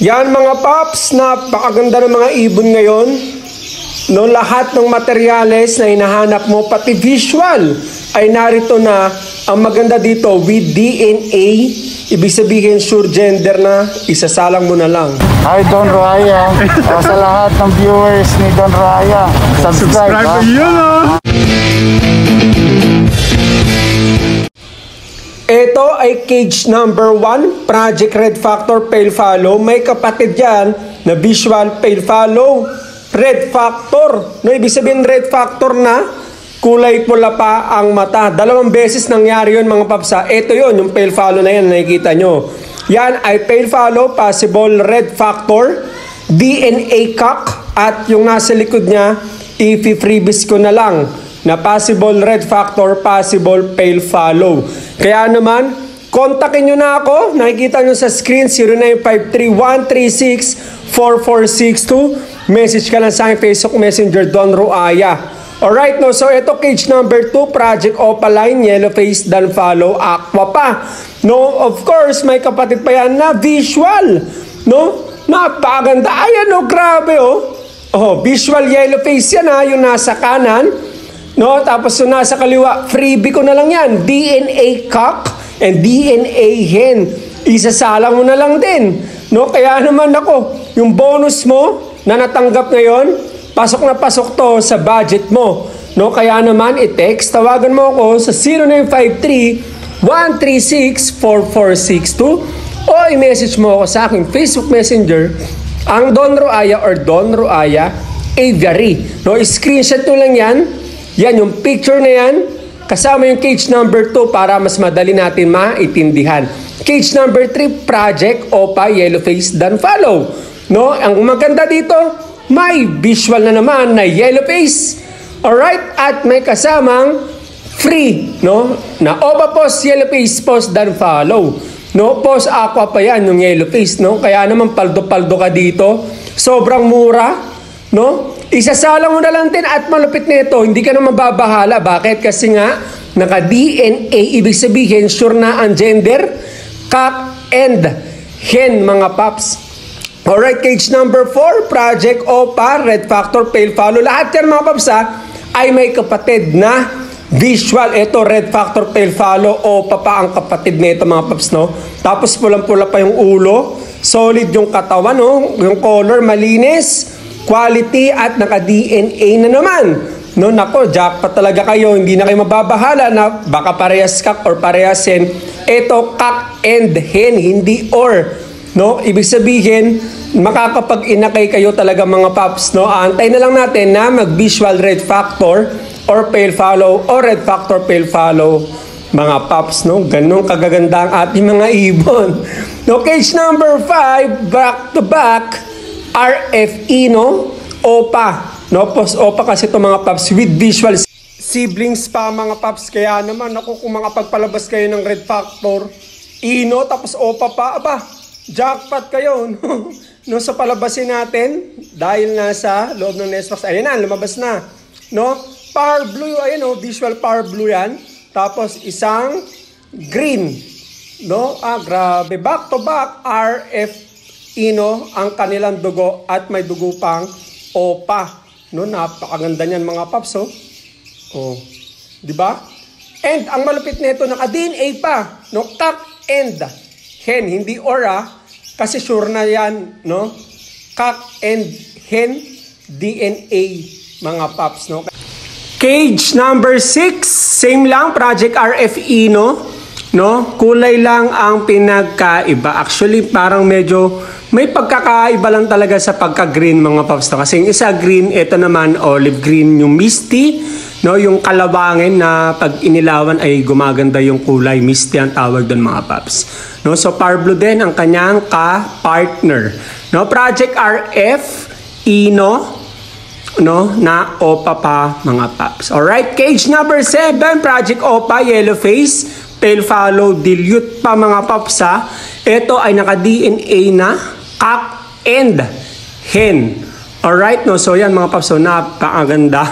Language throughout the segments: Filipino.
Yan mga paps, napakaganda ng mga ibon ngayon. No, lahat ng materyales na hinahanap mo, pati visual, ay narito na. Ang maganda dito, with DNA, ibig sabihin sure gender na, isasalang mo na lang. Hi Don Raya. Sa lahat ng viewers ni Don Raya, subscribe ha? Ito ay cage number 1, Project Red Factor Pale Fallow. May kapatid yan na visual Pale Fallow, Red Factor. No, ibig sabihin Red Factor na kulay pula pa ang mata. 2 beses nangyari yun mga papsa. Ito yun, yung Pale Fallow na yan, nakikita nyo. Yan ay Pale Fallow, possible Red Factor, DNA cock, at yung nasa likod niya, i-freebies ko na lang na possible Red Factor, possible Pale Fallow. Kaya naman, kontakin nyo na ako. Nakikita nyo sa screen, 0953-136-4462. Message ka lang sa aking Facebook Messenger, Don Ruaya. Alright, no, so ito cage number 2, Project Opaline, Yellow Face, Dan Fallow, Aqua pa. No, of course, may kapatid pa yan na visual. No, napaganda. Ayan, no, grabe, oh. Oh, visual yellow face yan, ha, yung nasa kanan. No, tapos yung nasa kaliwa, freebie ko na lang yan. DNA cock and DNA hen. Isasalang mo na lang din. No, kaya naman ako, yung bonus mo na natanggap ngayon, pasok na pasok to sa budget mo. No, kaya naman i-text, tawagan mo ako sa 0953-136-4462 o i-message mo ako sa aking Facebook Messenger, ang Don Ruaya or Don Ruaya Aviary. No, screenshot nyo lang yan. Yan, yung picture na yan, kasama yung cage number 2 para mas madali natin maintindihan. Cage number 3, Project Opa Yellow Face Dan Fallow. No, ang maganda dito, may visual na naman na yellow face. Alright, at may kasamang free, no, na Opa Post Yellow Face Post Dan Fallow. No, Post Aqua pa yan yung yellow face, no? Kaya naman paldo-paldo ka dito. Sobrang mura, no? Isasalang mo na lang din at malupit nito, hindi ka na mababahala. Bakit? Kasi nga, naka-DNA, ibig sabihin, sure na ang gender, cock and hen, mga paps. Alright, cage number 4, Project Opa, Red Factor, Pale Fallow. Lahat yan mga paps ay may kapatid na visual. Ito, Red Factor, Pale Fallow, Opa pa ang kapatid nito mga paps, no? Tapos pulang-pula pa yung ulo, solid yung katawan, no? Yung color, malinis, quality at naka-DNA na naman. No, nako, jackpot talaga kayo. Hindi na kayo mababahala na baka parehas cock or parehas hen. Ito, cock and hen, hindi or. No, ibig sabihin, makakapag-inakay kayo talaga mga paps, no? Antay na lang natin na mag-visual Red Factor or Pale Fallow or Red Factor Pale Fallow, mga paps, no? Ganun kagaganda ang ating mga ibon. No, cage number 5, back to back, RFE, no? Opa, no? Post Opa kasi ito mga paps with visual siblings pa mga paps. Kaya naman, ako kung makapagpalabas kayo ng Red Factor, Ino, tapos Opa pa, aba, jackpot kayo, no? No, sa palabasin natin, dahil nasa loob ng Nestbox, ayan na, lumabas na. No? Power blue, ayan o, visual power blue yan. Tapos isang green. No? Grabe. Back to back, RF Ino, ang kanilang dugo at may dugo pang Opa. No? Napakaganda niyan mga paps, oh. Oh. Diba? And ang malupit nito, naka-DNA pa. No? Cock and hen, hindi ora, kasi sure na yan, no? Cock and hen, DNA, mga paps, no? Cage number 6, same lang, Project RFE, no? Kulay lang ang pinagkaiba. Actually, parang medyo may pagkakaiba lang talaga sa pagka-green, mga paps, no? Kasi yung isa green, ito naman olive green, yung misty, no, yung kalawangin na pag inilawan ay gumaganda yung kulay, misty ang tawag doon mga paps. No, so power blue din ang kanyang ka-partner. No, Project RF Ino, no, na Opa pa mga paps. Alright, cage number 7, Project Opa Yellow Face, Pale Fallow, dilute pa mga paps ha. Ito ay naka-DNA na cock and hen. Alright, no? So yan mga paps, so napakaganda.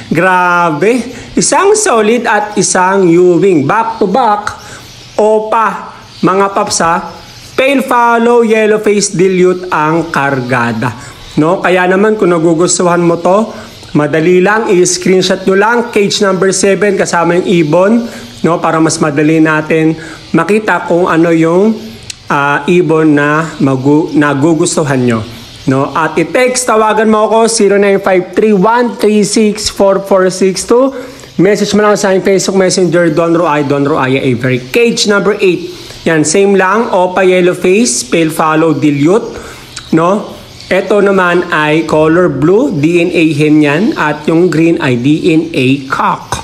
Grabe. Isang solid at isang Ewing. Back to back, Opa, mga paps ha. pale follow, yellow face, dilute ang kargada. No? Kaya naman kung nagugustuhan mo to, madali lang, i-screenshot nyo lang, cage number 7 kasama yung ibon, no? Para mas madali natin makita kung ano yung ibon na nagugustuhan nyo. No? At i-text, tawagan mo ako 0953-136-4462. Message mo lang sa aking Facebook Messenger, Don Roaya Avery. Cage number 8. Yan, same lang, Opa yellow face, pale follow, dilute. No? Ito naman ay color blue, DNA hen yan. At yung green ay DNA cock.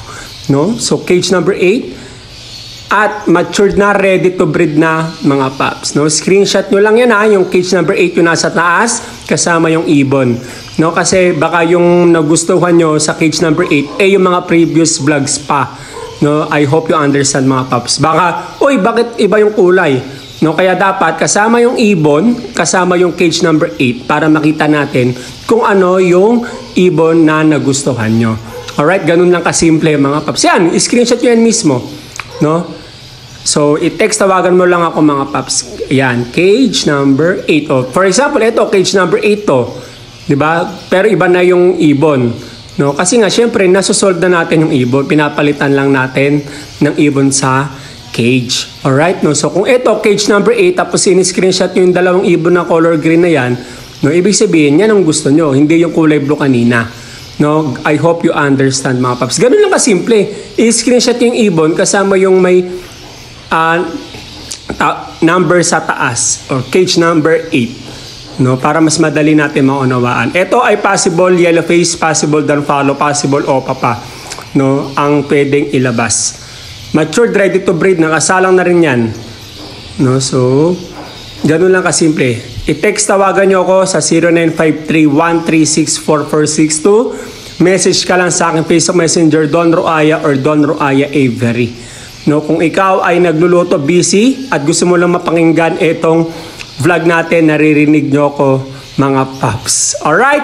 No? So cage number 8. At matured na, ready to breed na mga paps. No? Screenshot nyo lang yan yung cage number 8 yung nasa taas, kasama yung ibon. No? Kasi baka yung nagustuhan nyo sa cage number 8, yung mga previous vlogs pa. No? I hope you understand mga paps. Baka, bakit iba yung kulay? No? Kaya dapat kasama yung ibon, kasama yung cage number 8 para makita natin kung ano yung ibon na nagustuhan nyo. Alright, ganun lang kasimple mga paps. Yan, screenshot nyo yan mismo. No? So, i-text, tawagan mo lang ako mga paps. Yan, cage number 8. Oh, for example, ito, cage number 8 to. Diba? Pero iba na yung ibon. No? Kasi nga, syempre, nasusolve na natin yung ibon. Pinapalitan lang natin ng ibon sa cage. Alright? No? So, kung ito, cage number 8, tapos in-screenshot nyo yung dalawang ibon na color green na yan, no? Ibig sabihin, yan ang gusto nyo. Hindi yung kulay blue kanina. No? I hope you understand mga paps. Ganun lang kasimple. I-screenshot yung ibon kasama yung may number sa taas or cage number 8, no, para mas madali natin maunawaan. Ito ay possible yellow face, possible don't follow, possible opa pa, no, ang pwedeng ilabas. Matured, ready to breed, nakasalang na rin yan, no. So ganun lang kasimple. I-text, tawagan nyo ako sa 0953-136-4462. Message ka lang sa aking Facebook Messenger, Don Roaya or Don Roaya Avery. No, kung ikaw ay nagluluto, busy, at gusto mo lang mapakinggan itong vlog natin, naririnig nyo ko mga paps. Alright?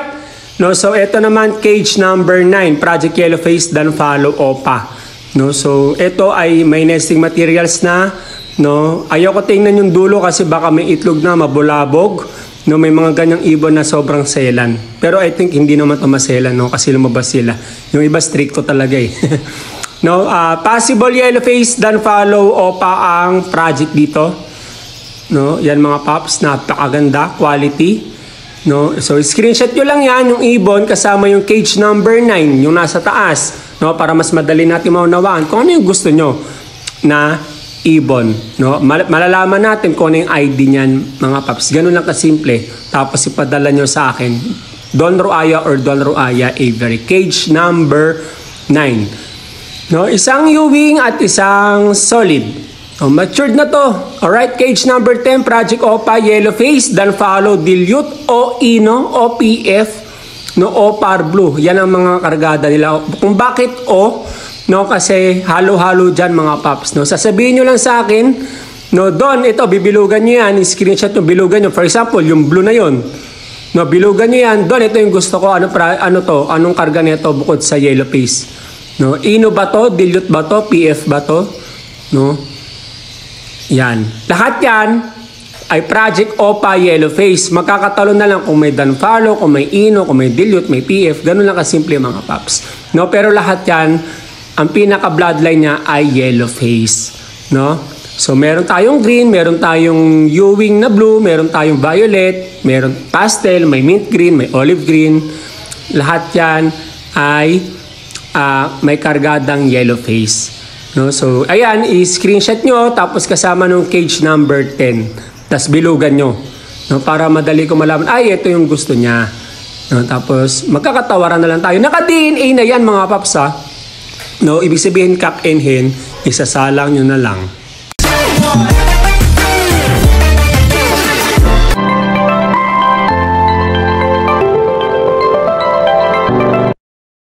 No, so ito naman, cage number 9, Project Yellow Face, don't follow, opa. No, so ito ay may nesting materials na. No, ayoko tingnan yung dulo kasi baka may itlog na mabulabog. No, may mga ganyang ibon na sobrang selan. Pero I think hindi naman ito maselan, no, kasi lumabas sila. Yung iba stricto talaga eh. No, possible yellow face, don't follow, opa ang project dito. No, yan mga paps, napakaganda, quality. No, so screenshot nyo lang yan, yung ibon kasama yung cage number 9, yung nasa taas. No, para mas madali natin maunawaan kung ano yung gusto nyo na ibon. No, malalaman natin kung ano yung ID niyan mga paps. Ganun lang kasimple. Tapos ipadala nyo sa akin, Don Roaya or Don Roaya Avery. Cage number 9. No, isang Ewing at isang solid. Oh, matured na to. Alright, cage number 10, Project Opa, yellow face, don't follow, dilute, O-Ino, OPF, no, Opar Blue. Yan ang mga kargada nila. Kung bakit O, no, kasi halo-halo dyan mga paps. No, sasabihin nyo lang sa akin, no, Don, ito, bibilugan nyo yan, screenshot nyo, bilugan nyo. For example, yung blue na yon. No, bilugan nyo yan, Don, ito yung gusto ko, ano to, anong karga nito bukod sa yellow face. No, Ino ba to? Dilute ba to? PF ba to? No? Yan. Lahat yan ay Project Opa Yellow Face. Magkakatalo na lang kung may don't follow, kung may Ino, kung may dilute, may PF. Ganun lang kasimple mga paps. No, pero lahat yan, ang pinaka-bloodline niya ay yellow face. No? So, meron tayong green, meron tayong Ewing na blue, meron tayong violet, meron pastel, may mint green, may olive green. Lahat yan ay may kargadang yellow face. No? So, ayan, i-screenshot nyo, tapos kasama nung cage number 10. Tapos bilugan nyo. No? Para madali ko malaman, ito yung gusto niya. No? Tapos, magkakatawaran na lang tayo. Naka-DNA na yan mga paps ha. No? Ibig sabihin, cock and hen, isasalang nyo na lang.